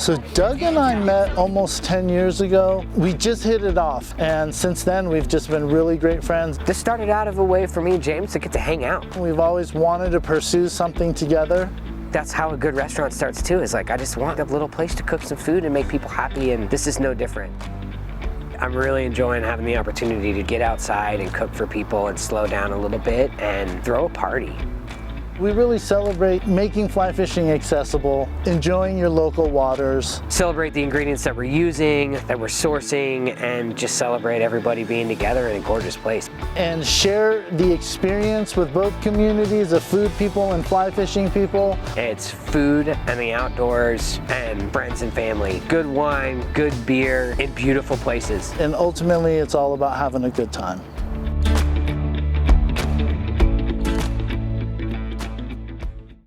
So Doug and I met almost 10 years ago. We just hit it off, and since then we've just been really great friends. This started out of a way for me and James to get to hang out. We've always wanted to pursue something together. That's how a good restaurant starts too, is like, I just want a little place to cook some food and make people happy, and this is no different. I'm really enjoying having the opportunity to get outside and cook for people and slow down a little bit and throw a party. We really celebrate making fly fishing accessible, enjoying your local waters. Celebrate the ingredients that we're using, that we're sourcing, and just celebrate everybody being together in a gorgeous place. And share the experience with both communities of food people and fly fishing people. It's food and the outdoors and friends and family. Good wine, good beer in beautiful places. And ultimately, it's all about having a good time.